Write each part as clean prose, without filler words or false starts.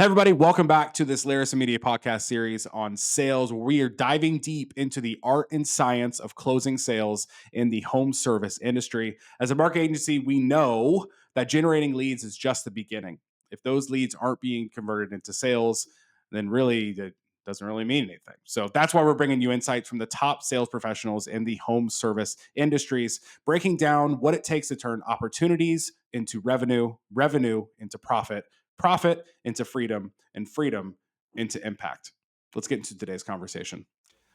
everybody, welcome back to this Lyris and Media podcast series on sales, where we are diving deep into the art and science of closing sales in the home service industry. As a market agency, we know that generating leads is just the beginning. If those leads aren't being converted into sales, then really that doesn't really mean anything. So that's why we're bringing you insights from the top sales professionals in the home service industries, breaking down what it takes to turn opportunities into revenue, revenue into profit, profit into freedom, and freedom into impact. Let's get into today's conversation.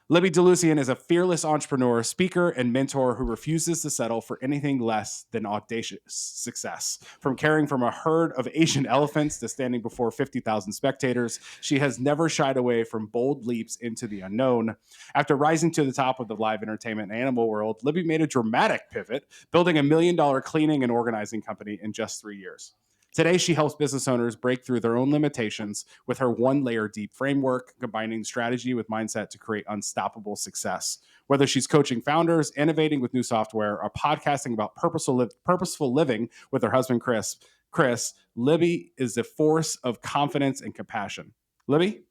Libby DeLucien is a fearless entrepreneur, speaker, and mentor who refuses to settle for anything less than audacious success. From caring for a herd of Asian elephants to standing before 50,000 spectators, she has never shied away from bold leaps into the unknown. After rising to the top of the live entertainment and animal world, Libby made a dramatic pivot, building $1 million cleaning and organizing company in just 3 years. Today, she helps business owners break through their own limitations with her one-layer deep framework, combining strategy with mindset to create unstoppable success. Whether she's coaching founders, innovating with new software, or podcasting about purposeful living with her husband, Chris, Libby is a force of confidence and compassion. Libby,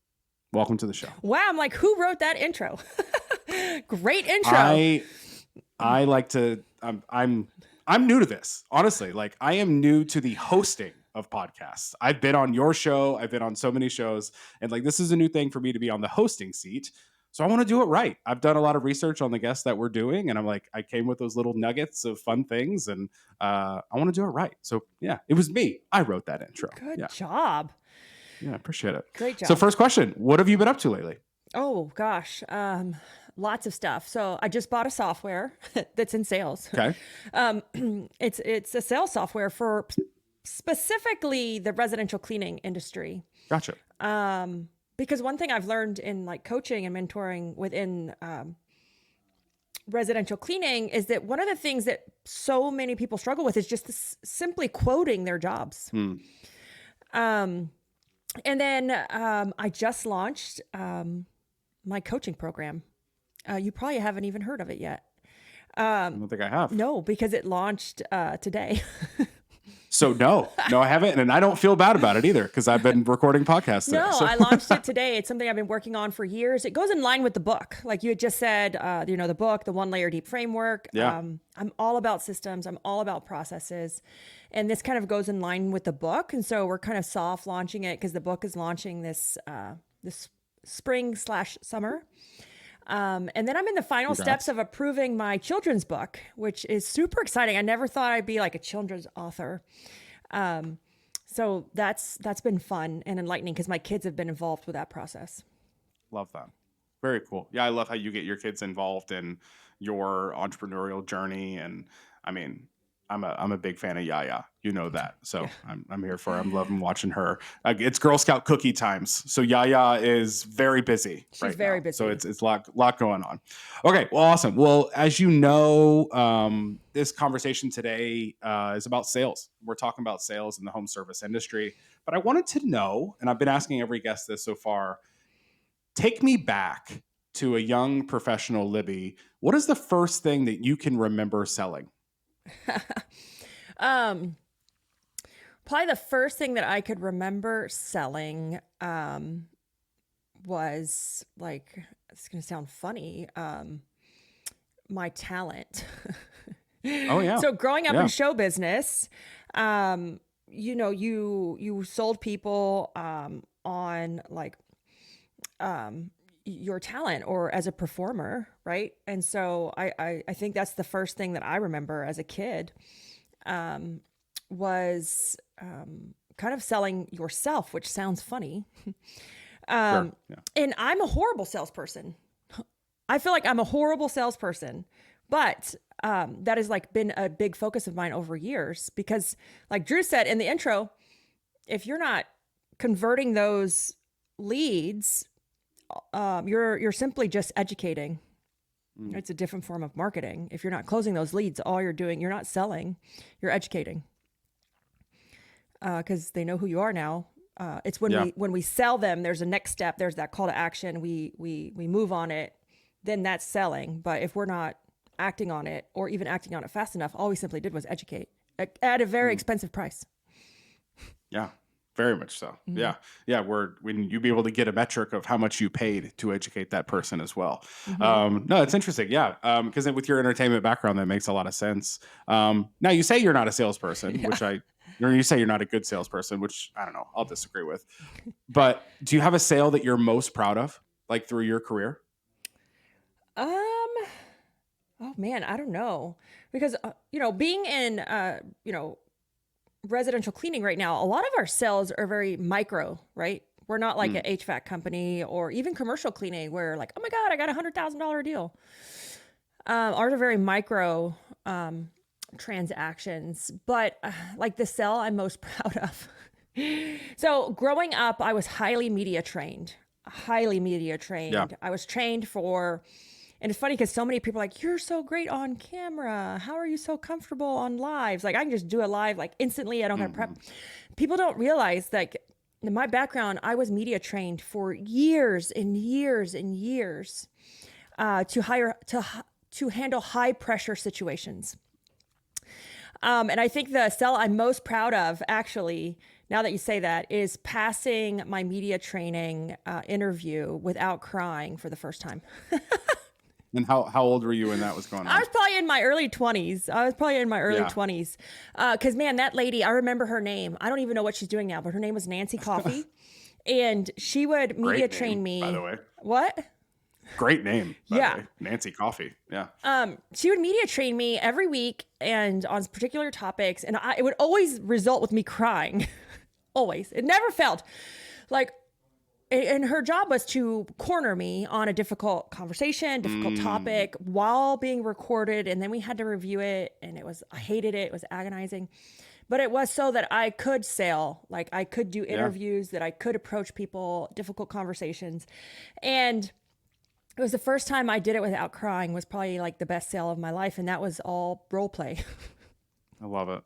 welcome to the show. Wow, I'm like, who wrote that intro? Great intro. I like to. I'm new to this, honestly. Like, I am new to the hosting of podcasts. I've been on your show. I've been on so many shows. And like, this is a new thing for me to be on the hosting seat. So I want to do it right. I've done a lot of research on the guests that we're doing. And I'm like, I came with those little nuggets of fun things. And I want to do it right. So yeah, it was me. I wrote that intro. Good job. Yeah, I appreciate it. Great job. So first question, what have you been up to lately? Oh, gosh. Lots of stuff. So I just bought a software that's in sales. Okay. It's a sales software for specifically the residential cleaning industry. Gotcha. Because one thing I've learned in like coaching and mentoring within residential cleaning is that one of the things that so many people struggle with is just simply quoting their jobs. And then I just launched my coaching program. You probably haven't even heard of it yet. I don't think I have. No, because it launched today. So no, I haven't. And I don't feel bad about it either, because I've been recording podcasts there. No, I launched it today. It's something I've been working on for years. It goes in line with the book. Like you had just said, the book, the one-layer deep framework. Yeah. I'm all about systems. I'm all about processes. And this kind of goes in line with the book. And so we're kind of soft launching it because the book is launching this spring/summer. And then I'm in the final steps of approving my children's book, which is super exciting. I never thought I'd be like a children's author. So that's been fun and enlightening because my kids have been involved with that process. Love that. Very cool. Yeah, I love how you get your kids involved in your entrepreneurial journey. And I mean, I'm a big fan of Yaya. You know that. So yeah. I'm here for her. I'm loving watching her. It's Girl Scout cookie times. So Yaya is very busy. She's very busy. So it's a lot going on. Okay. Well, awesome. Well, as you know, this conversation today is about sales. We're talking about sales in the home service industry. But I wanted to know, and I've been asking every guest this so far, take me back to a young professional Libby. What is the first thing that you can remember selling? Probably the first thing that I could remember selling was like, it's going to sound funny, my talent. Oh yeah. So growing up in show business, you sold people on like your talent or as a performer, right? And so I think that's the first thing that I remember as a kid was kind of selling yourself, which sounds funny. Sure. Yeah. And I'm a horrible salesperson. I feel like I'm a horrible salesperson, but that has like been a big focus of mine over years because like Drew said in the intro, if you're not converting those leads, you're simply just educating. It's a different form of marketing. If you're not closing those leads, all you're doing, you're not selling, you're educating. Because they know who you are now. It's when we sell them, there's a next step. There's that call to action. We move on it. Then that's selling. But if we're not acting on it or even acting on it fast enough, all we simply did was educate at a very expensive price. Yeah. Very much so. Mhm. Yeah. Yeah. When you be able to get a metric of how much you paid to educate that person as well. Mhm. No, it's interesting. Yeah. Because with your entertainment background, that makes a lot of sense. Now you say you're not a salesperson, Yeah. or you say you're not a good salesperson, which I don't know. I'll disagree with. But do you have a sale that you're most proud of, like through your career? Um, oh man, I don't know. Because being in residential cleaning right now, a lot of our sales are very micro, right? We're not like Mm, an HVAC company or even commercial cleaning where like, oh my God, I got $100,000 deal. Ours are very micro transactions, but like the sale I'm most proud of. So growing up, I was highly media trained. Highly media yeah. trained. I was trained for, and it's funny because so many people are like, you're so great on camera. How are you so comfortable on lives? Like I can just do a live like instantly. I don't got to Hmm. prep. People don't realize that in my background, I was media trained for years and years and years to handle high pressure situations. And I think the cell I'm most proud of, actually, now that you say that, is passing my media training interview without crying for the first time. And how old were you when that was going I on? was probably in my early 20s. Yeah. Because, man, that lady, I remember her name. I don't even know what she's doing now, but her name was Nancy Coffee. And she would media Great train name, by the me. way. What? Great name, by the Yeah. way. Nancy Coffee. Yeah. She would media train me every week and on particular topics. And it would always result with me crying. Always. It never failed. Like, and her job was to corner me on a difficult conversation, difficult Mm, topic while being recorded. And then we had to review it. And I hated it. It was agonizing. But it was so that I could sail, like I could do yeah. interviews, that I could approach people, difficult conversations. And it was the first time I did it without crying, was probably like the best sale of my life. And that was all role play. I love it.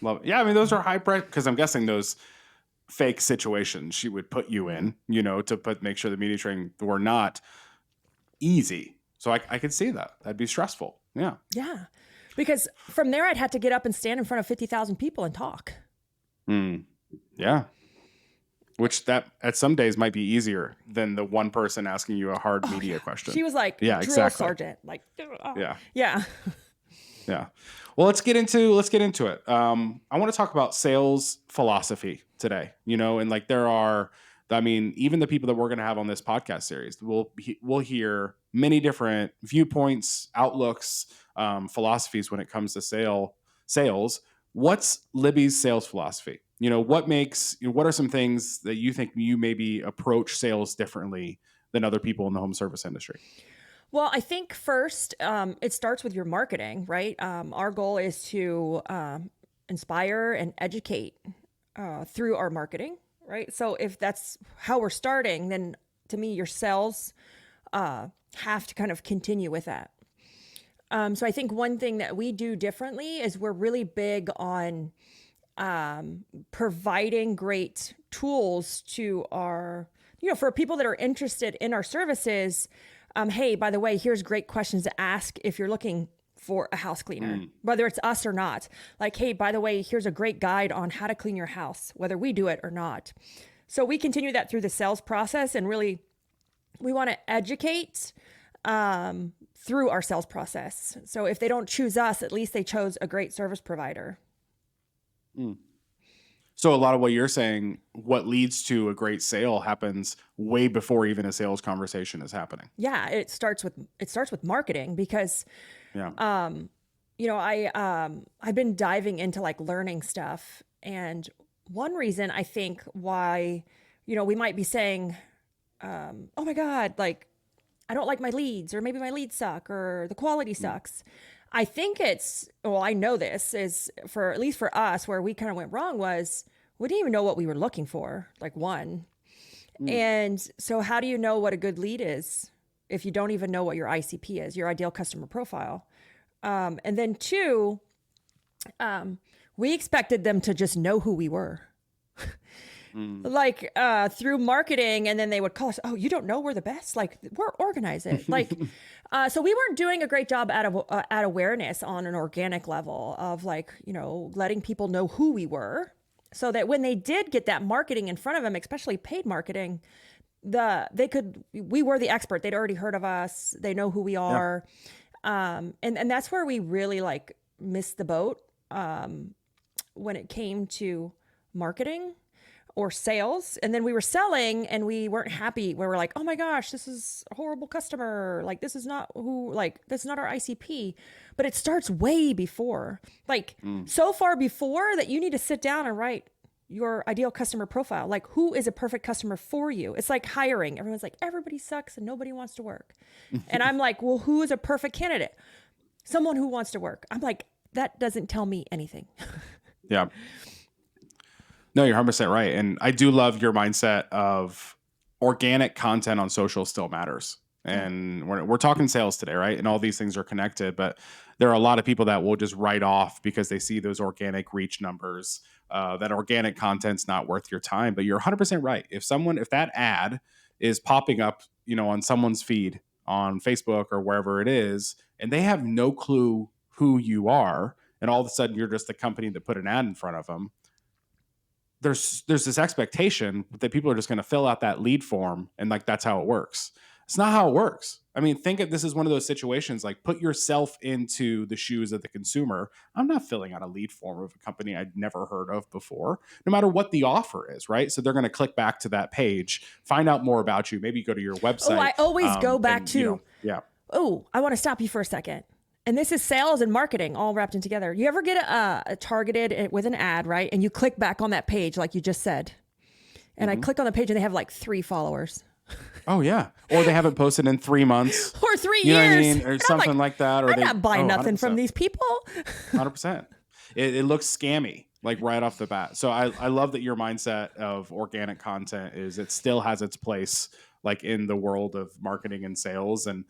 Love it. Yeah, I mean, those are high pressure because I'm guessing those fake situations she would put you in, make sure the media training were not easy. So I could see that. That'd be stressful. Yeah. Yeah. Because from there, I'd have to get up and stand in front of 50,000 people and talk. Mm, yeah. Which that at some days might be easier than the one person asking you a hard Oh, media yeah. question. She was like Yeah, drill exactly. sergeant. Like, Yeah. yeah. Yeah. Well, let's get into it. I want to talk about sales philosophy today, and like even the people that we're going to have on this podcast series, we'll hear many different viewpoints, outlooks, philosophies when it comes to sales. What's Libby's sales philosophy? What are some things that you think you maybe approach sales differently than other people in the home service industry? Well, I think first, it starts with your marketing, right? Our goal is to inspire and educate through our marketing, right? So if that's how we're starting, then to me, your sales have to kind of continue with that. So I think one thing that we do differently is we're really big on providing great tools to for people that are interested in our services. Hey, by the way, here's great questions to ask if you're looking for a house cleaner, Mm, whether it's us or not. Like, hey, by the way, here's a great guide on how to clean your house, whether we do it or not. So we continue that through the sales process, and really, we want to educate through our sales process. So if they don't choose us, at least they chose a great service provider. mm. So a lot of what you're saying, what leads to a great sale happens way before even a sales conversation is happening. Yeah, it starts with marketing because Yeah. I've been diving into like learning stuff, and one reason I think why we might be saying, oh my God, like I don't like my leads, or maybe my leads suck, or the quality Mm, sucks. I think I know this is for, at least for us, where we kind of went wrong was we didn't even know what we were looking for, like one. mm, And so how do you know what a good lead is if you don't even know what your ICP is, your ideal customer profile? And then two, we expected them to just know who we were. mm. Like through marketing, and then they would call us, oh, you don't know we're the best, like we're organize it, like so we weren't doing a great job at awareness on an organic level of like letting people know who we were. so that when they did get that marketing in front of them, especially paid marketing, we were the expert. They'd already heard of us. They know who we are. And that's where we really like missed the boat when it came to marketing or sales. And then we were selling and we weren't happy. We were like, oh my gosh, this is a horrible customer. Like, this is not that's not our ICP. But it starts way before, like so far before that you need to sit down and write your ideal customer profile. Like, who is a perfect customer for you? It's like hiring. Everyone's like, everybody sucks and nobody wants to work. And I'm like, well, who is a perfect candidate? Someone who wants to work. I'm like, that doesn't tell me anything. Yeah. No, you're 100% right. And I do love your mindset of organic content on social still matters. And we're talking sales today, right? And all these things are connected, but there are a lot of people that will just write off because they see those organic reach numbers, that organic content's not worth your time. But you're 100% right. If that ad is popping up, on someone's feed on Facebook or wherever it is, and they have no clue who you are, and all of a sudden you're just the company that put an ad in front of them, there's this expectation that people are just going to fill out that lead form and like that's how it works. It's not how it works. I mean, think of this as one of those situations, like put yourself into the shoes of the consumer. I'm not filling out a lead form of a company I'd never heard of before, no matter what the offer is, right? So they're going to click back to that page, find out more about you, maybe go to your website. Oh, I always go back to, oh, I want to stop you for a second. And this is sales and marketing all wrapped in together. You ever get a targeted with an ad, right? And you click back on that page, like you just said. And I click on the page and they have like 3 followers. Oh, yeah. Or they haven't posted in 3 months. Or 3 years. You know what I mean? Or something like that. Or I'm not buying nothing from these people. 100%. It looks scammy, like right off the bat. So I love that your mindset of organic content is it still has its place, like in the world of marketing and sales. And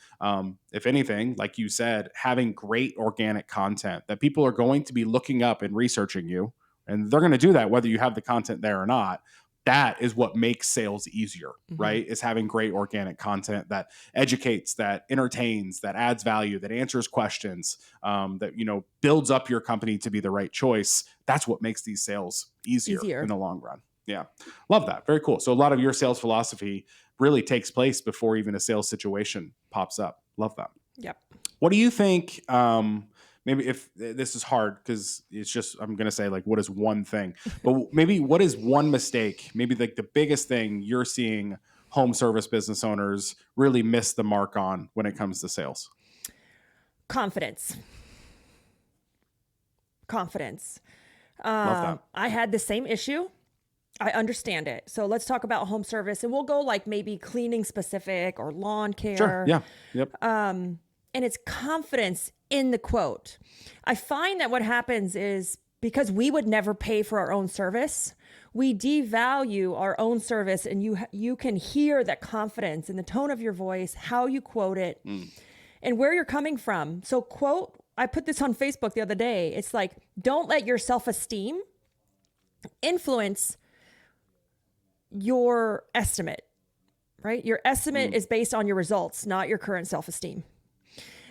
if anything, like you said, having great organic content that people are going to be looking up and researching you, and they're going to do that whether you have the content there or not. That is what makes sales easier, right? Is having great organic content that educates, that entertains, that adds value, that answers questions, that builds up your company to be the right choice. That's what makes these sales easier in the long run. Yeah, love that. Very cool. So a lot of your sales philosophy really takes place before even a sales situation pops up. Love that. Yep. What do you think? Maybe if this is hard because it's just, I'm going to say like, what is one thing, but maybe what is one mistake? Maybe like the biggest thing you're seeing home service business owners really miss the mark on when it comes to sales? Confidence. Love that. I had the same issue. I understand it. So let's talk about home service and we'll go like maybe cleaning specific or lawn care. Sure. Yeah. Yep. And it's confidence in the quote. I find that what happens is because we would never pay for our own service, we devalue our own service, and you can hear that confidence in the tone of your voice, how you quote it, and where you're coming from. So quote, I put this on Facebook the other day. It's like, don't let your self-esteem influence your estimate, right? Your estimate is based on your results, not your current self-esteem.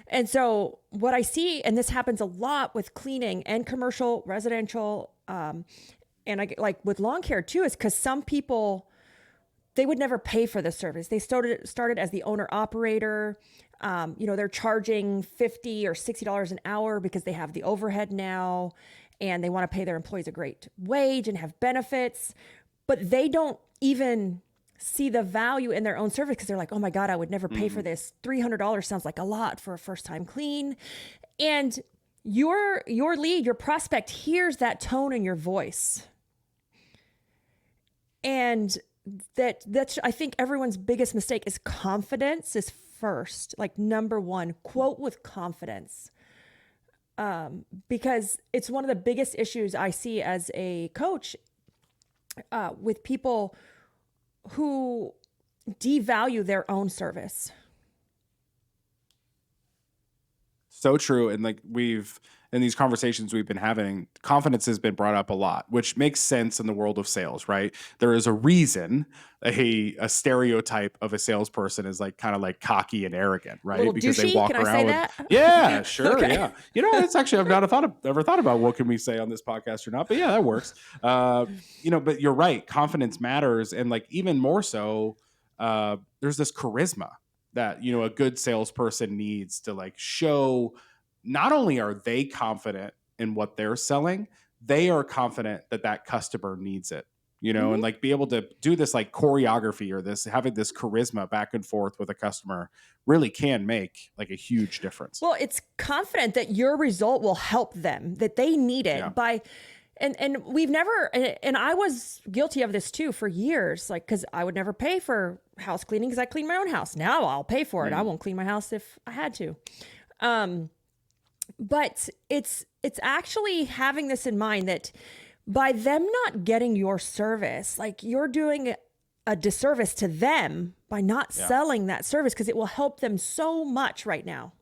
And so what I see, and this happens a lot with cleaning and commercial, residential, and I like with lawn care too, is because some people, they would never pay for the service. They started as the owner operator. They're charging $50 or $60 an hour because they have the overhead now, and they want to pay their employees a great wage and have benefits, but they don't even see the value in their own service because they're like, oh my God, I would never pay for this. $300 sounds like a lot for a first time clean. And your lead, your prospect hears that tone in your voice. And that's, I think everyone's biggest mistake is confidence is first, like number one, quote with confidence. Because it's one of the biggest issues I see as a coach with people who devalue their own service. so true. And like in these conversations we've been having, confidence has been brought up a lot, which makes sense in the world of sales, right? There is a reason a stereotype of a salesperson is like kind of like cocky and arrogant, A little right? Because they douchey. walk Can I say around with, that? yeah, sure. Okay. Yeah. You know, it's actually, I've not ever thought about what can we say on this podcast or not, but yeah, that works. But you're right. Confidence matters. And like, even more so, there's this charisma that, a good salesperson needs to like show. Not only are they confident in what they're selling, they are confident that that customer needs it, and Mhm. like be able to do this like choreography or this having this charisma back and forth with a customer really can make like a huge difference. Well, it's confident that your result will help them, that they need Yeah. it by, and we've never, and I was guilty of this too for years, like, cause I would never pay for house cleaning cause I clean my own house. Now I'll pay for it. I won't clean my house if I had to. But it's actually having this in mind that by them not getting your service, like you're doing a disservice to them by not selling that service because it will help them so much right now.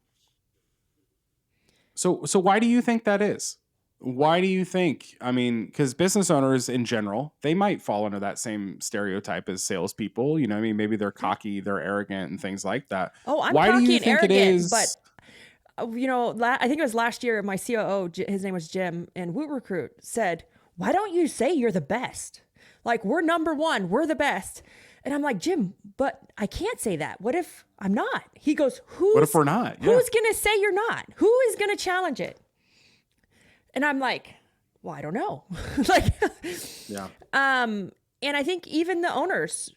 So why do you think that is? Why do you think? I mean, because business owners in general, they might fall under that same stereotype as salespeople. I mean, maybe they're cocky, they're arrogant, and things like that. Oh, I'm Why do cocky you and think it arrogant, but is? I think it was last year, my COO, his name was Jim, and Woot Recruit said, why don't you say you're the best? Like, we're number one, we're the best. And I'm like, Jim, but I can't say that. What if I'm not? He goes, What if we're not? Yeah. Who's going to say you're not? Who is going to challenge it? And I'm like, well, I don't know. Like, Yeah. and I think even the owners,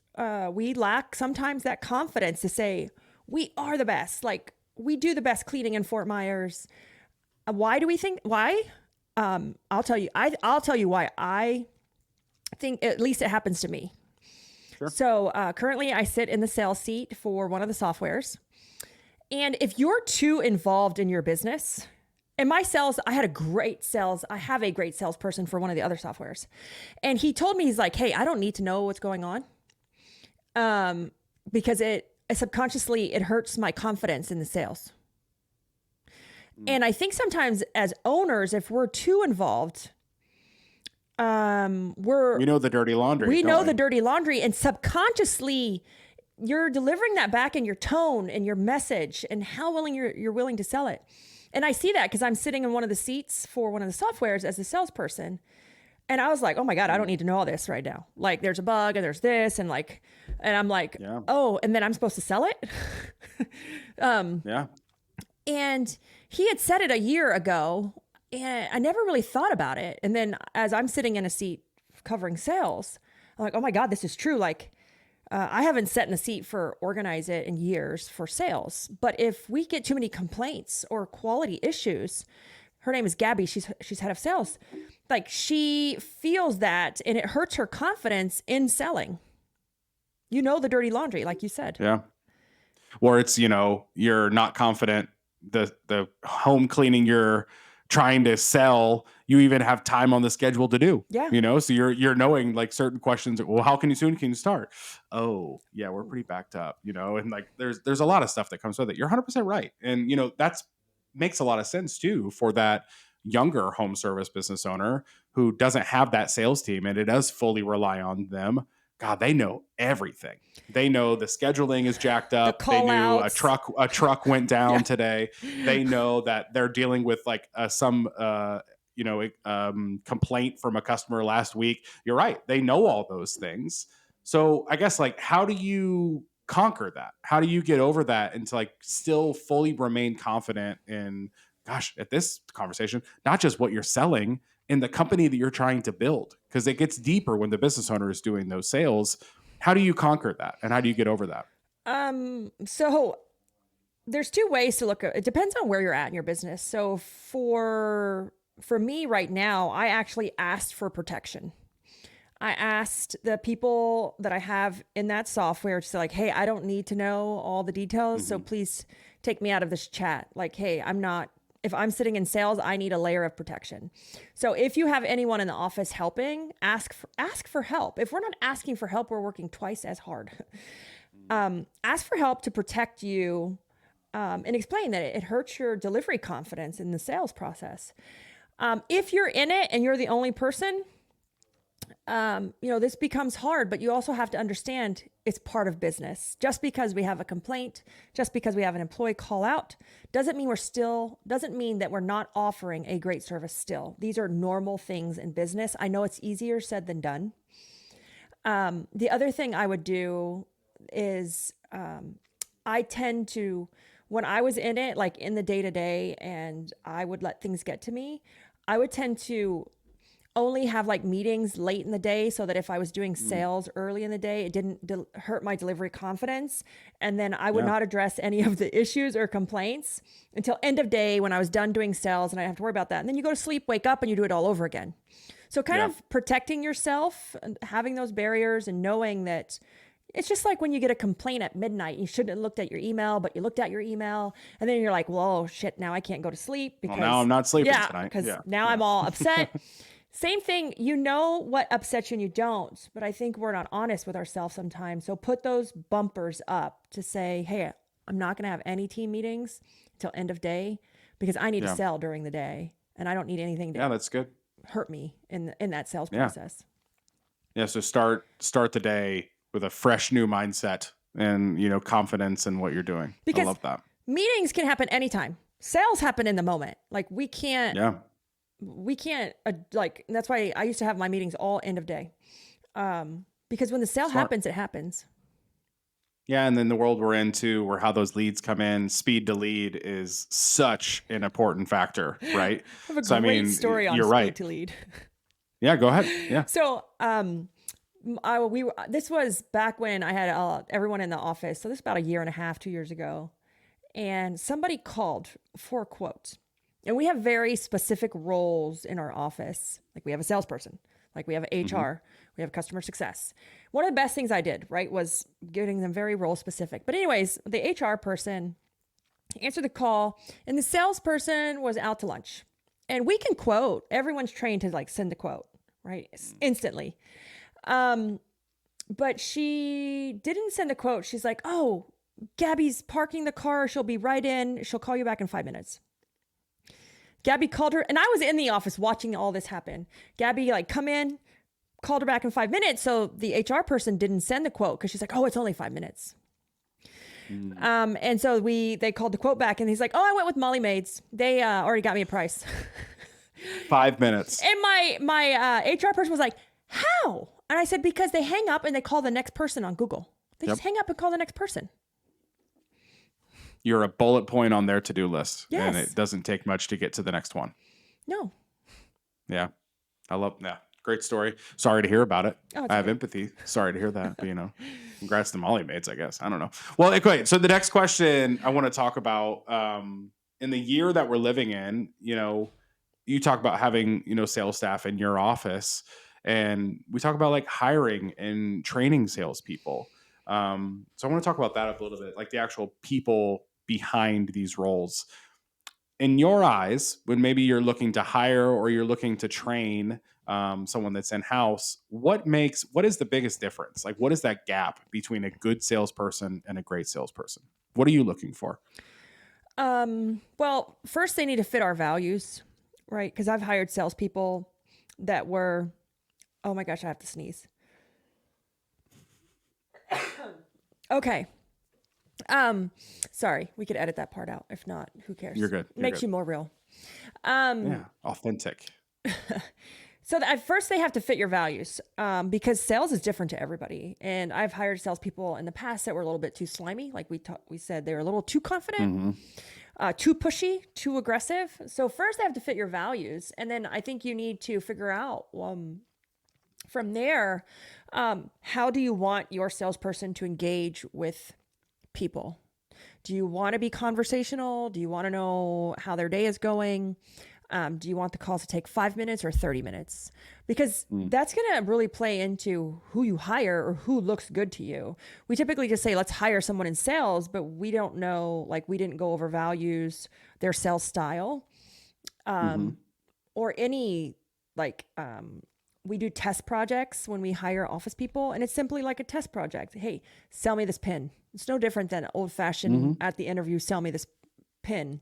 we lack sometimes that confidence to say, we are the best. Like, we do the best cleaning in Fort Myers. Why do we think? Why? I'll tell you. I'll tell you why. I think at least it happens to me. Sure. So currently, I sit in the sales seat for one of the softwares, and if you're too involved in your business, in my sales, I have a great salesperson for one of the other softwares, and he told me, he's like, "Hey, I don't need to know what's going on, because subconsciously it hurts my confidence in the sales." And I think sometimes as owners, if we're too involved, we know the dirty laundry. We know the dirty laundry, and subconsciously you're delivering that back in your tone and your message and how willing you're willing to sell it. And I see that because I'm sitting in one of the seats for one of the softwares as a salesperson. And I was like, oh my God, I don't need to know all this right now. Like, there's a bug and there's this, and I'm like, oh, and then I'm supposed to sell it. Yeah. And he had said it a year ago, and I never really thought about it. And then as I'm sitting in a seat covering sales, I'm like, oh my God, this is true. Like, I haven't sat in a seat for Organize It in years for sales. But if we get too many complaints or quality issues, her name is Gabby. She's head of sales. Like, she feels that, and it hurts her confidence in selling. You know, the dirty laundry, like you said. Yeah. Or it's, you're not confident. The home cleaning you're trying to sell, you even have time on the schedule to do. Yeah. So you're knowing like certain questions. Well, how can you start? Oh, yeah, we're pretty backed up, and like there's a lot of stuff that comes with it. You're 100% right. And that's makes a lot of sense too for that younger home service business owner who doesn't have that sales team, and it does fully rely on them. God, they know everything. They know the scheduling is jacked up. They knew a truck went down today. They know that they're dealing with like some complaint from a customer last week. You're right. They know all those things. So I guess like, how do you conquer that? How do you get over that and to like still fully remain confident in, gosh, at this conversation, not just what you're selling in the company that you're trying to build, because it gets deeper when the business owner is doing those sales. How do you conquer that, and how do you get over that? So there's two ways to look at it. It depends on where you're at in your business. So for me right now, I actually asked for protection. I asked the people that I have in that software to say, like, hey, I don't need to know all the details. So please take me out of this chat. Like, hey, if I'm sitting in sales, I need a layer of protection. So if you have anyone in the office helping, ask for help. If we're not asking for help, we're working twice as hard. Ask for help to protect you and explain that it hurts your delivery confidence in the sales process. If you're in it and you're the only person, this becomes hard, but you also have to understand it's part of business. Just because we have a complaint, just because we have an employee call out, doesn't mean that we're not offering a great service still. These are normal things in business. I know it's easier said than done. The other thing I would do is, I tend to, when I was in it, like in the day to day, and I would let things get to me, I would tend to only have like meetings late in the day so that if I was doing sales early in the day, it didn't hurt my delivery confidence. And then I would not address any of the issues or complaints until end of day when I was done doing sales and I have to worry about that. And then you go to sleep, wake up, and you do it all over again. So kind of protecting yourself and having those barriers and knowing that it's just like when you get a complaint at midnight, you shouldn't have looked at your email, but you looked at your email and then you're like, well, shit, now I can't go to sleep because now I'm not sleeping tonight. Because now I'm all upset. Same thing, you know what upsets you and you don't, but I think we're not honest with ourselves sometimes. So put those bumpers up to say, hey, I'm not going to have any team meetings until end of day because I need to sell during the day and I don't need anything to that's good. hurt me in that sales process. Yeah, so start the day with a fresh new mindset and, confidence in what you're doing. Because I love that. Meetings can happen anytime. Sales happen in the moment. Like we can't that's why I used to have my meetings all end of day. Because when the sale happens, it happens. Yeah. And then the world we're into, where how those leads come in, speed to lead is such an important factor, right? I have a great story on speed to lead. Yeah, go ahead. Yeah. So, this was back when I had everyone in the office. So this was about 1.5 years ago. And somebody called for a quote. And we have very specific roles in our office. Like we have a salesperson, like we have HR, we have customer success. One of the best things I did, right, was getting them very role specific. But anyways, the HR person answered the call and the salesperson was out to lunch. And we can quote, everyone's trained to like send a quote, right? Instantly. But she didn't send a quote. She's like, oh, Gabby's parking the car. She'll be right in. She'll call you back in 5 minutes. Gabby called her, and I was in the office watching all this happen. Gabby come in, called her back in 5 minutes. So the HR person didn't send the quote because she's like, oh, it's only 5 minutes. And so they called the quote back and he's like, oh, I went with Molly Maids. They already got me a price. 5 minutes. And my HR person was like, how? And I said, because they hang up and they call the next person on Google. They just hang up and call the next person. You're a bullet point on their to-do list. Yes. And it doesn't take much to get to the next one. No. Yeah. Great story. Sorry to hear about it. Oh, I have empathy. Sorry to hear that. But, congrats to Molly Maids, I guess. I don't know. Well, okay. So the next question I want to talk about, in the year that we're living in, you talk about having, sales staff in your office, and we talk about like hiring and training salespeople. So I want to talk about that a little bit, like the actual people behind these roles. In your eyes, when maybe you're looking to hire or you're looking to train someone that's in-house, what is the biggest difference? Like, what is that gap between a good salesperson and a great salesperson? What are you looking for? Well, first they need to fit our values, right? Because I've hired salespeople that were, oh my gosh, I have to sneeze. Okay. Sorry, we could edit that part out. If not, who cares? You're good. Makes you more real. Authentic. So at first they have to fit your values, because sales is different to everybody. And I've hired salespeople in the past that were a little bit too slimy. Like we said, they were a little too confident, too pushy, too aggressive. So first they have to fit your values. And then I think you need to figure out, from there, how do you want your salesperson to engage with people? Do you want to be conversational? Do you want to know how their day is going? Do you want the calls to take 5 minutes or 30 minutes? Because that's going to really play into who you hire or who looks good to you. We typically just say, let's hire someone in sales, but we don't know, like we didn't go over values, their sales style, or any we do test projects when we hire office people, and it's simply like a test project. Hey, sell me this pin. It's no different than old fashioned at the interview, sell me this pin.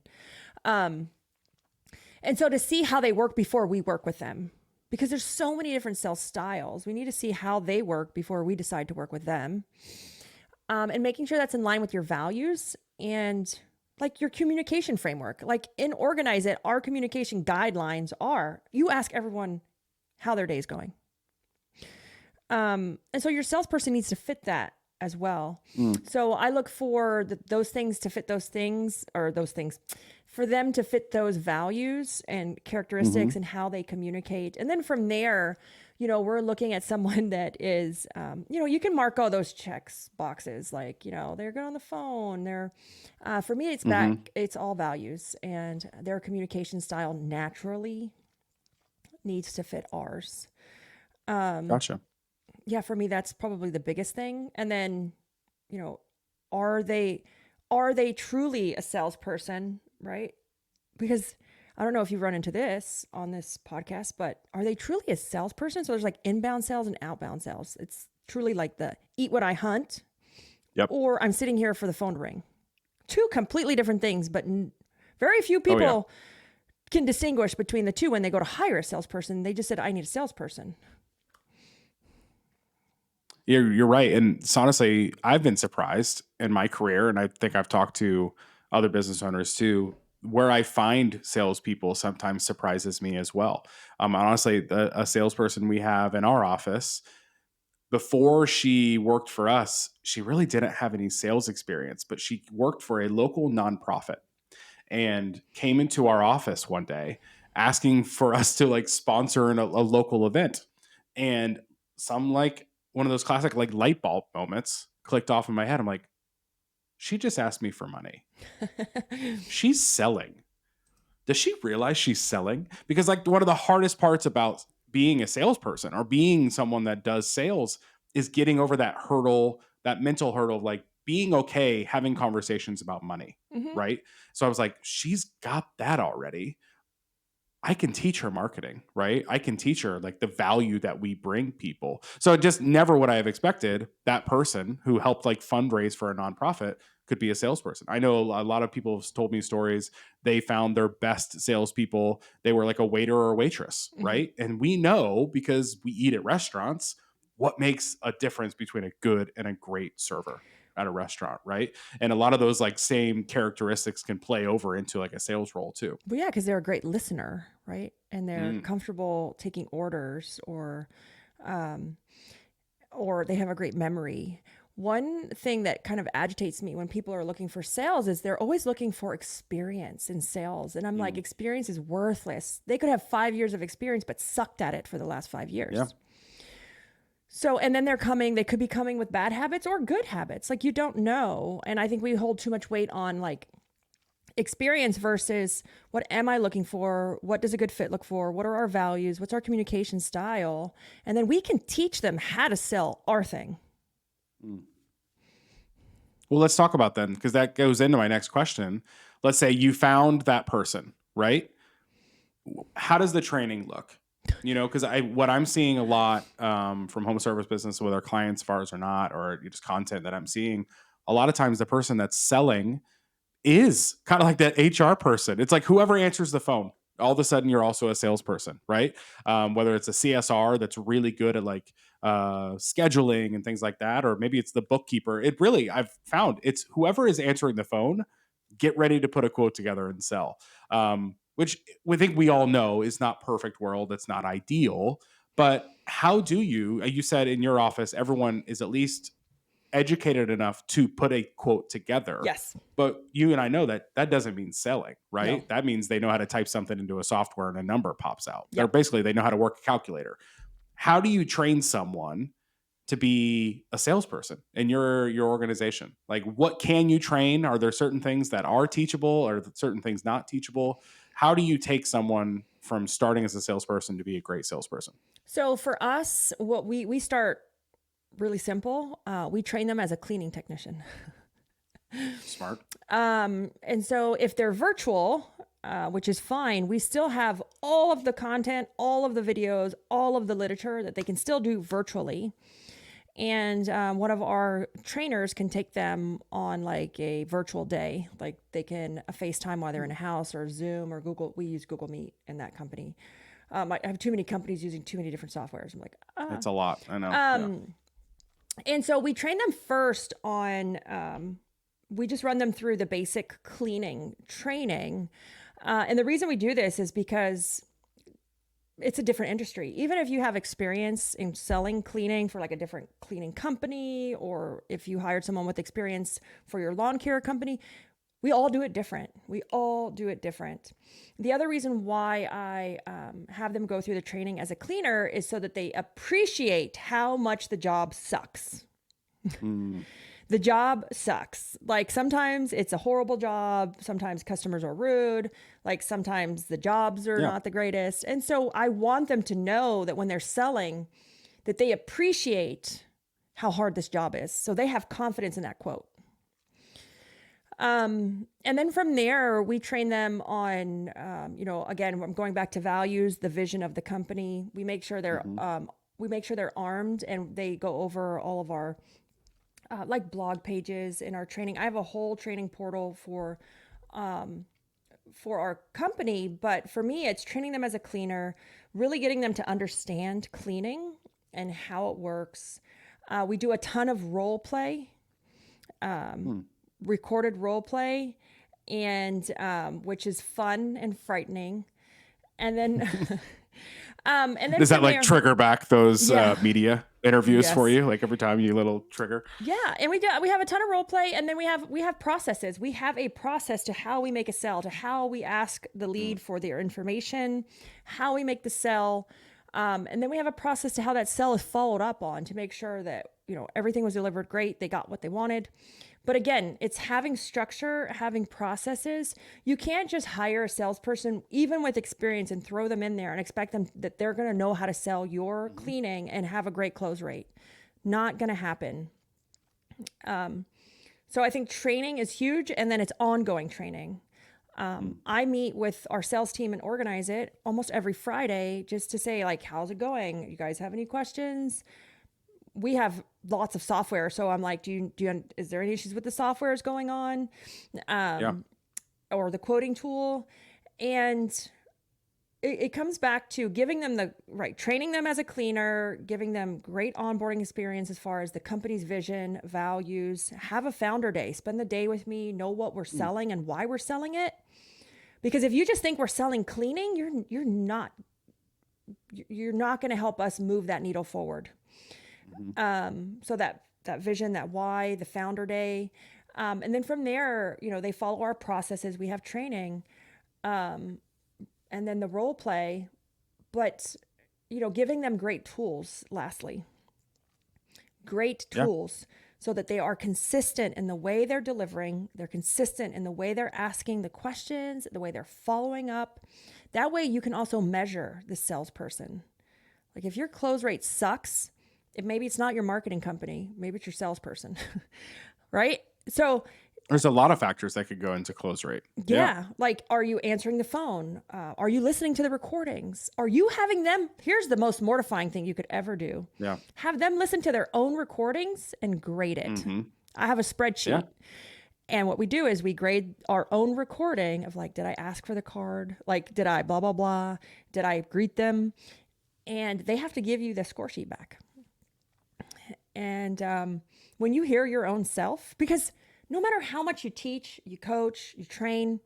And so to see how they work before we work with them, because there's so many different sales styles, we need to see how they work before we decide to work with them. And making sure that's in line with your values and like your communication framework. Like in Organize It, our communication guidelines are you ask everyone how their day is going. And so your salesperson needs to fit that as well. So I look for those things to fit those things, or those things for them to fit those values and characteristics and how they communicate. And then from there, you know, we're looking at someone that is, you know, you can mark all those checks boxes, like, you know, they're good on the phone. They're, for me, it's back, it's all values, and their communication style naturally needs to fit ours. Gotcha. Yeah, for me, that's probably the biggest thing. And then, you know, are they truly a salesperson, right? Because I don't know if you've run into this on this podcast, but are they truly a salesperson? So there's like inbound sales and outbound sales. It's truly like the eat what I hunt, or I'm sitting here for the phone to ring. Two completely different things, but very few people can distinguish between the two when they go to hire a salesperson. They just said, I need a salesperson. You're right. And honestly, I've been surprised in my career, and I think I've talked to other business owners too, where I find salespeople sometimes surprises me as well. Honestly, a salesperson we have in our office, before she worked for us, she really didn't have any sales experience, but she worked for a local nonprofit and came into our office one day asking for us to like sponsor a local event. And some like one of those classic like light bulb moments clicked off in my head. I'm like, she just asked me for money. She's selling. Does she realize she's selling? Because like one of the hardest parts about being a salesperson or being someone that does sales is getting over that hurdle, that mental hurdle of like being okay having conversations about money, right? So I was like, she's got that already. I can teach her marketing, right? I can teach her like the value that we bring people. So just never would I have expected that person who helped like fundraise for a nonprofit could be a salesperson. I know a lot of people have told me stories. They found their best salespeople. They were like a waiter or a waitress, right? And we know because we eat at restaurants what makes a difference between a good and a great server at a restaurant, right? And a lot of those like same characteristics can play over into like a sales role too. Well, yeah, because they're a great listener, right? And they're comfortable taking orders, or they have a great memory. One thing that kind of agitates me when people are looking for sales is they're always looking for experience in sales. And I'm like, experience is worthless. They could have 5 years of experience, but sucked at it for the last 5 years. Yeah. So, and then they could be coming with bad habits or good habits. Like you don't know. And I think we hold too much weight on like experience versus what am I looking for? What does a good fit look for? What are our values? What's our communication style? And then we can teach them how to sell our thing. Well, let's talk about then, because that goes into my next question. Let's say you found that person, right? How does the training look? You know, because what I'm seeing a lot from home service business with our clients, as far as or not, or just content that I'm seeing, a lot of times the person that's selling is kind of like that HR person. It's like whoever answers the phone, all of a sudden you're also a salesperson, right? Whether it's a CSR that's really good at like scheduling and things like that, or maybe it's the bookkeeper. It really, I've found it's whoever is answering the phone, get ready to put a quote together and sell. Which we think we all know is not perfect world. It's not ideal, but how do you said in your office, everyone is at least educated enough to put a quote together. Yes. But you and I know that doesn't mean selling, right? No. That means they know how to type something into a software and a number pops out. Yep. Or basically they know how to work a calculator. How do you train someone to be a salesperson in your organization? Like what can you train? Are there certain things that are teachable or certain things not teachable? How do you take someone from starting as a salesperson to be a great salesperson? So for us, what we start really simple. We train them as a cleaning technician. Smart. And so if they're virtual, which is fine, we still have all of the content, all of the videos, all of the literature that they can still do virtually. And one of our trainers can take them on like a virtual day. Like they can FaceTime while they're in a house, or Zoom, or Google. We use Google Meet in that company. I have too many companies using too many different softwares. I'm like, It's a lot. I know. And so we train them first on, we just run them through the basic cleaning training. And the reason we do this is because it's a different industry. Even if you have experience in selling cleaning for like a different cleaning company, or if you hired someone with experience for your lawn care company, we all do it different. We all do it different. The other reason why I have them go through the training as a cleaner is so that they appreciate how much the job sucks. The job sucks. Like sometimes it's a horrible job. Sometimes customers are rude. Like sometimes the jobs are not the greatest. And so I want them to know that when they're selling, that they appreciate how hard this job is. So they have confidence in that quote. And then from there, we train them on, again, I'm going back to values, the vision of the company. We make sure they're armed, and they go over all of our like blog pages in our training. I have a whole training portal for our company, but for me, it's training them as a cleaner, really getting them to understand cleaning and how it works. We do a ton of role play. Recorded role play, and which is fun and frightening. And then Does that like trigger back those media interviews for Yes. you? Like every time you little trigger? Yeah, and we have a ton of role play, and then we have processes. We have a process to how we make a sell, to how we ask the lead for their information, how we make the sell, and then we have a process to how that sell is followed up on, to make sure that everything was delivered great, they got what they wanted. But again, it's having structure, having processes. You can't just hire a salesperson, even with experience, and throw them in there and expect them that they're going to know how to sell your cleaning and have a great close rate. Not going to happen. So I think training is huge, and then it's ongoing training. I meet with our sales team and organize it almost every Friday just to say, like, how's it going? You guys have any questions? We have lots of software. So I'm like, is there any issues with the softwares going on? Or the quoting tool? And it comes back to giving them training them as a cleaner, giving them great onboarding experience as far as the company's vision, values, have a founder day, spend the day with me, know what we're selling and why we're selling it. Because if you just think we're selling cleaning, you're not going to help us move that needle forward. So that vision, that why, the founder day. And then from there, they follow our processes. We have training, and then the role play, but, giving them great tools, lastly, great tools so that they are consistent in the way they're delivering. They're consistent in the way they're asking the questions, the way they're following up. That way you can also measure the salesperson. Like if your close rate sucks, maybe it's not your marketing company. Maybe it's your salesperson, right? So there's a lot of factors that could go into close rate. Yeah. Like, are you answering the phone? Are you listening to the recordings? Are you having them? Here's the most mortifying thing you could ever do. Yeah. Have them listen to their own recordings and grade it. I have a spreadsheet. Yeah. And what we do is we grade our own recording of like, did I ask for the card? Like, did I blah, blah, blah? Did I greet them? And they have to give you the score sheet back. And when you hear your own self, because no matter how much you teach, you coach, you train,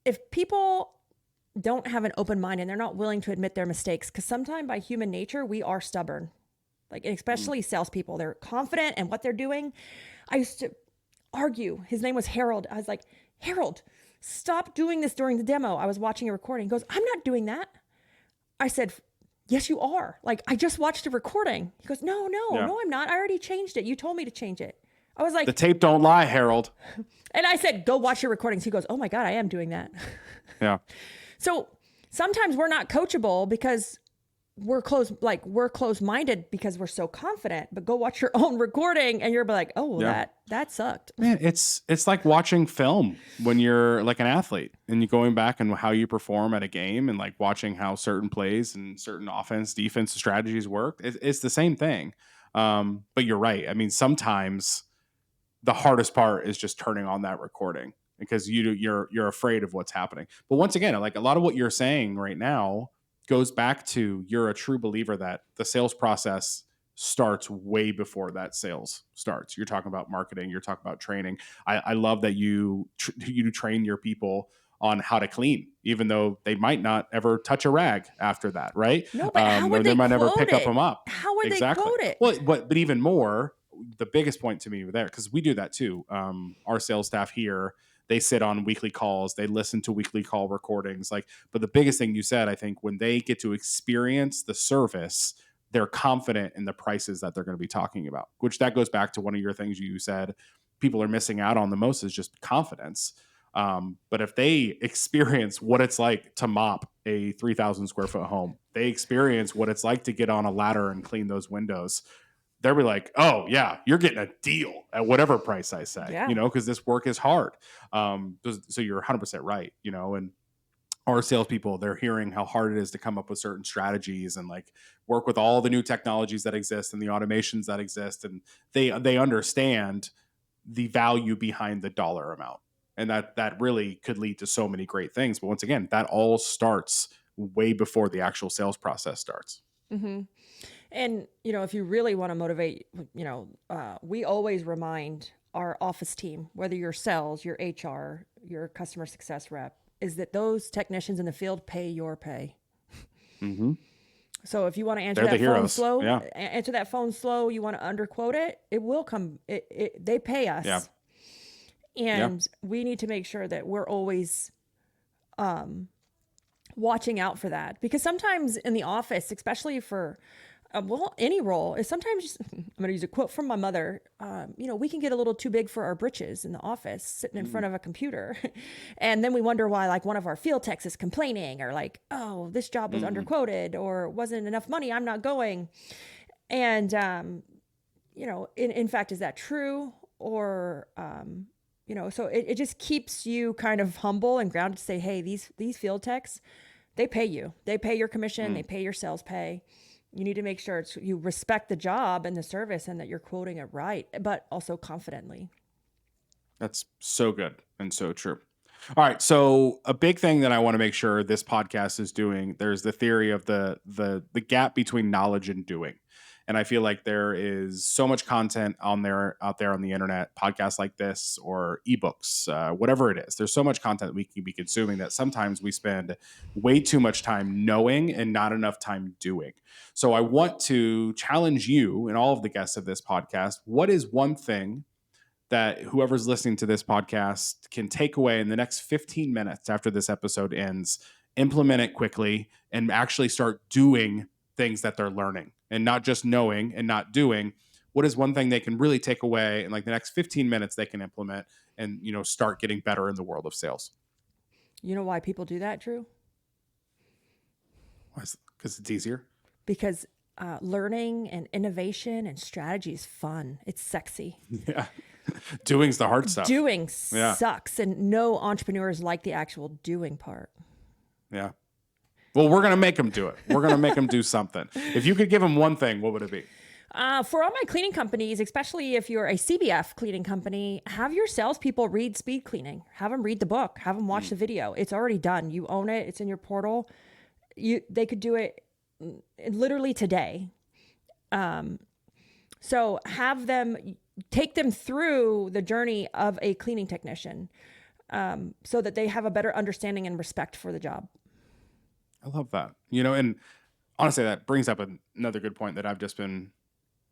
if people don't have an open mind and they're not willing to admit their mistakes, because sometimes by human nature, we are stubborn, like especially salespeople, they're confident in what they're doing. I used to argue. His name was Harold. I was like, Harold, stop doing this during the demo. I was watching a recording. He goes, I'm not doing that. I said, yes, you are. Like, I just watched a recording. He goes, no, I'm not. I already changed it. You told me to change it. I was like, the tape don't lie, Harold. And I said, go watch your recordings. He goes, oh my God, I am doing that. Yeah. So sometimes we're not coachable because we're closed-minded because we're so confident, but go watch your own recording and you're like, oh, well, that sucked. Man, it's like watching film when you're like an athlete and you're going back and how you perform at a game and like watching how certain plays and certain offense, defense strategies work. It's the same thing. But you're right. I mean, sometimes the hardest part is just turning on that recording because you're afraid of what's happening. But once again, like a lot of what you're saying right now goes back to you're a true believer that the sales process starts way before that sales starts. You're talking about marketing, you're talking about training. I love that you train your people on how to clean, even though they might not ever touch a rag after that, right? No, but how Or would they they might never quote pick up it? them up. How would they Exactly. quote it? Well, but even more, the biggest point to me there, because we do that too. Our sales staff here, they sit on weekly calls, they listen to weekly call recordings. Like, but the biggest thing you said, I think, when they get to experience the service, they're confident in the prices that they're going to be talking about. Which that goes back to one of your things you said people are missing out on the most is just confidence. But if they experience what it's like to mop a 3,000 square foot home, they experience what it's like to get on a ladder and clean those windows, they'll be like, oh yeah, you're getting a deal at whatever price I say, Yeah. because this work is hard. So you're 100% right, and our salespeople, they're hearing how hard it is to come up with certain strategies and like work with all the new technologies that exist and the automations that exist. And they understand the value behind the dollar amount. And that really could lead to so many great things. But once again, that all starts way before the actual sales process starts. Mm-hmm. And, if you really want to motivate, we always remind our office team, whether you're sales, your HR, your customer success rep, is that those technicians in the field pay your pay. Mm-hmm. So if you want to answer They're the that phone heroes. slow, Yeah. answer that phone slow, you want to underquote it, it will come. They pay us. Yeah. And we need to make sure that we're always watching out for that, because sometimes in the office, especially for any role, is sometimes I'm going to use a quote from my mother. We can get a little too big for our britches in the office, sitting in front of a computer, and then we wonder why, like, one of our field techs is complaining, or like, oh, this job was underquoted, or wasn't enough money, I'm not going. And in fact, is that true? Or so it just keeps you kind of humble and grounded to say, hey, these field techs, they pay you. They pay your commission. They pay your sales pay. You need to make sure you respect the job and the service and that you're quoting it right, but also confidently. That's so good and so true. All right, so a big thing that I want to make sure this podcast is doing, there's the theory of the gap between knowledge and doing. And I feel like there is so much content out there on the internet, podcasts like this or ebooks, whatever it is. There's so much content we can be consuming that sometimes we spend way too much time knowing and not enough time doing. So I want to challenge you and all of the guests of this podcast. What is one thing that whoever's listening to this podcast can take away in the next 15 minutes after this episode ends, implement it quickly, and actually start doing things that they're learning and not just knowing and not doing? What is one thing they can really take away in like the next 15 minutes they can implement and, start getting better in the world of sales? You know why people do that, Drew? Because it's easier. Because learning and innovation and strategy is fun. It's sexy. Yeah. Doing's the hard stuff. Doing sucks, and no entrepreneurs like the actual doing part. Yeah. Well, we're going to make them do it. We're going to make them do something. If you could give them one thing, what would it be? For all my cleaning companies, especially if you're a CBF cleaning company, have your salespeople read Speed Cleaning. Have them read the book. Have them watch the video. It's already done. You own it. It's in your portal. They could do it literally today. So have them, take them through the journey of a cleaning technician, so that they have a better understanding and respect for the job. I love that. And honestly, that brings up another good point that I've just been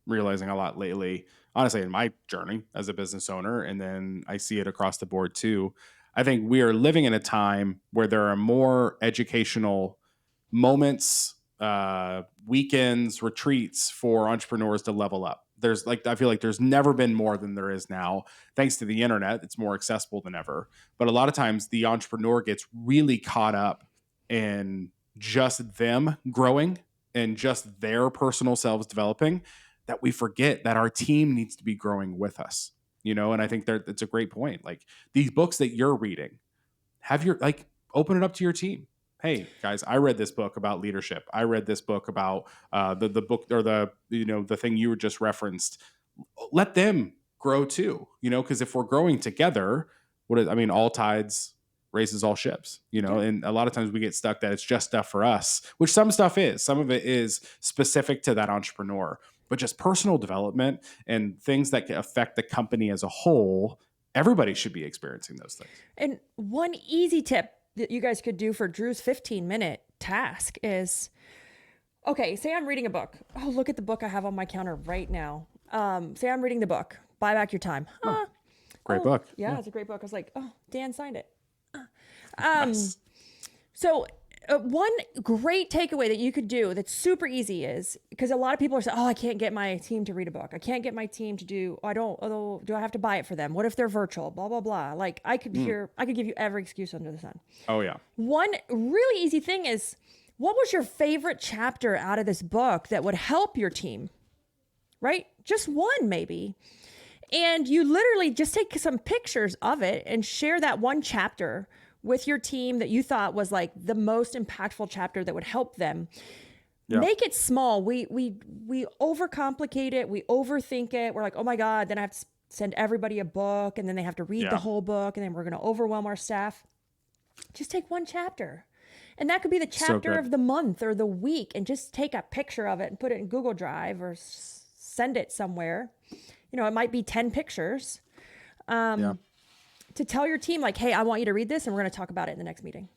realizing a lot lately, honestly, in my journey as a business owner. And then I see it across the board too. I think we are living in a time where there are more educational moments, weekends, retreats for entrepreneurs to level up. I feel like there's never been more than there is now. Thanks to the internet, it's more accessible than ever. But a lot of times the entrepreneur gets really caught up in just them growing and just their personal selves developing, that we forget that our team needs to be growing with us. And I think that it's a great point. Like these books that you're reading, open it up to your team. hey guys, I read this book about leadership. I read this book about the book or the thing you were just referenced. Let them grow too, because if we're growing together, all tides raises all ships, Yeah. and a lot of times we get stuck that it's just stuff for us, which some stuff is. Some of it is specific to that entrepreneur, but just personal development and things that can affect the company as a whole. Everybody should be experiencing those things. And one easy tip that you guys could do for Drew's 15-minute task is, okay, say I'm reading a book. Oh, look at the book I have on my counter right now. Say I'm reading the book, Buy Back Your Time. Great book. Yeah, it's a great book. I was like, oh, Dan signed it. Nice. So one great takeaway that you could do that's super easy is, because a lot of people are saying, oh, I can't get my team to read a book. I can't get my team to do, do I have to buy it for them? What if they're virtual? Blah, blah, blah. Like I could give you every excuse under the sun. Oh yeah. One really easy thing is, what was your favorite chapter out of this book that would help your team? Right? Just one maybe. And you literally just take some pictures of it and share that one chapter with your team that you thought was like the most impactful chapter that would help them. Yeah. Make it small. We overcomplicate it. We overthink it. We're like, oh my God, then I have to send everybody a book and then they have to read the whole book and then we're going to overwhelm our staff. Just take one chapter. And that could be the chapter of the month or the week, and just take a picture of it and put it in Google Drive or send it somewhere. It might be 10 pictures. To tell your team, like, hey, I want you to read this and we're going to talk about it in the next meeting.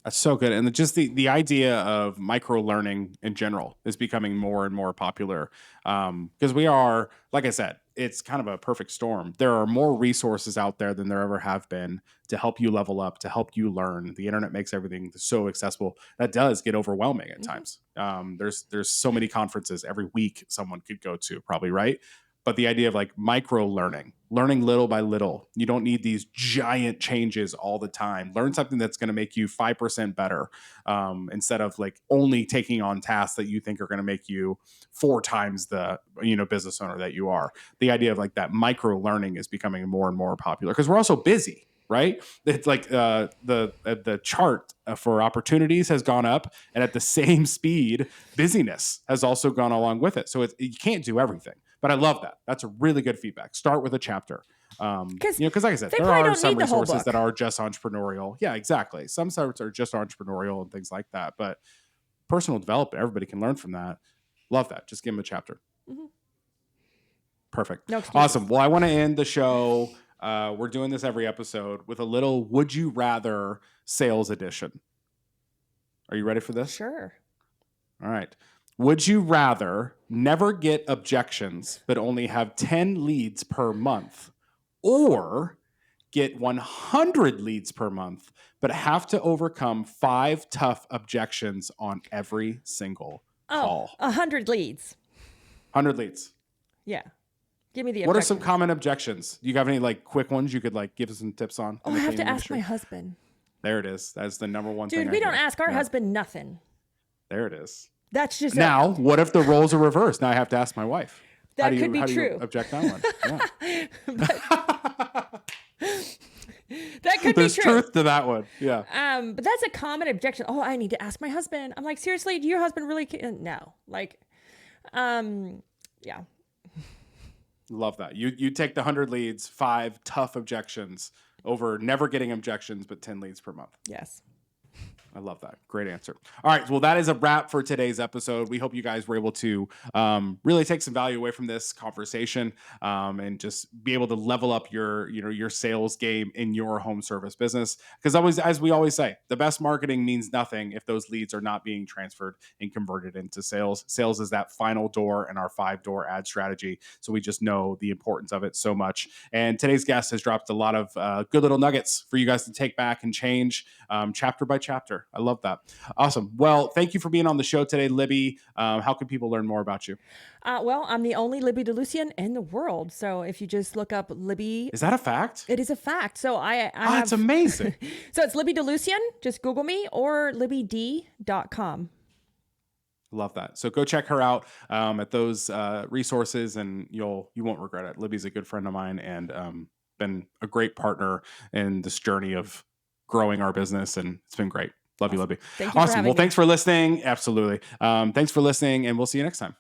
That's so good. And just the idea of micro learning in general is becoming more and more popular. Because we are, like I said, it's kind of a perfect storm. There are more resources out there than there ever have been to help you level up, to help you learn. The internet makes everything so accessible. That does get overwhelming at times. There's so many conferences every week someone could go to, probably, right? But the idea of like micro learning little by little, you don't need these giant changes all the time. Learn something that's going to make you 5% better, instead of like only taking on tasks that you think are going to make you 4 times the business owner that you are. The idea of like that micro learning is becoming more and more popular because we're also busy. Right? It's like the chart for opportunities has gone up, and at the same speed, busyness has also gone along with it. So you can't do everything. But I love that. That's a really good feedback. Start with a chapter. Because like I said, there are some resources that are just entrepreneurial. Yeah, exactly. Some sites are just entrepreneurial and things like that. But personal development, everybody can learn from that. Love that. Just give them a chapter. Mm-hmm. Perfect. No excuses. Awesome. Well, I want to end the show. We're doing this every episode with a little would you rather sales edition. Are you ready for this? Sure. All right. Would you rather never get objections but only have 10 leads per month, or get 100 leads per month but have to overcome 5 tough objections on every single call? 100 leads. 100 leads. Yeah. Give me the What are some common objections? Do you have any like quick ones you could like give us some tips on? I have to ask my husband. There it is. That's the number one thing. Dude, we don't ask our husband nothing. There it is. That's just now. What if the roles are reversed? Now I have to ask my wife. That could be true. You object that one? Yeah. That could There's be true. Truth to that one. Yeah. But that's a common objection. Oh, I need to ask my husband. I'm like, seriously, do your husband really? No. Like, yeah. Love that. You take the 100 leads, 5 tough objections over never getting objections, but 10 leads per month. Yes. I love that. Great answer. All right. Well, that is a wrap for today's episode. We hope you guys were able to really take some value away from this conversation, and just be able to level up your sales game in your home service business. Because as we always say, the best marketing means nothing if those leads are not being transferred and converted into sales. Sales is that final door in our 5-door ad strategy. So we just know the importance of it so much. And today's guest has dropped a lot of good little nuggets for you guys to take back and change chapter by chapter. I love that. Awesome. Well, thank you for being on the show today, Libby. How can people learn more about you? Well, I'm the only Libby DeLucien in the world. So if you just look up Libby. Is that a fact? It is a fact. So that's amazing. So it's Libby DeLucien. Just Google me, or libbyd.com. Love that. So go check her out at those resources, and you won't regret it. Libby's a good friend of mine, and been a great partner in this journey of growing our business, and it's been great. Love you, Libby. Thank you for Awesome. having Well, me. thanks for listening. Absolutely. Thanks for listening, and we'll see you next time.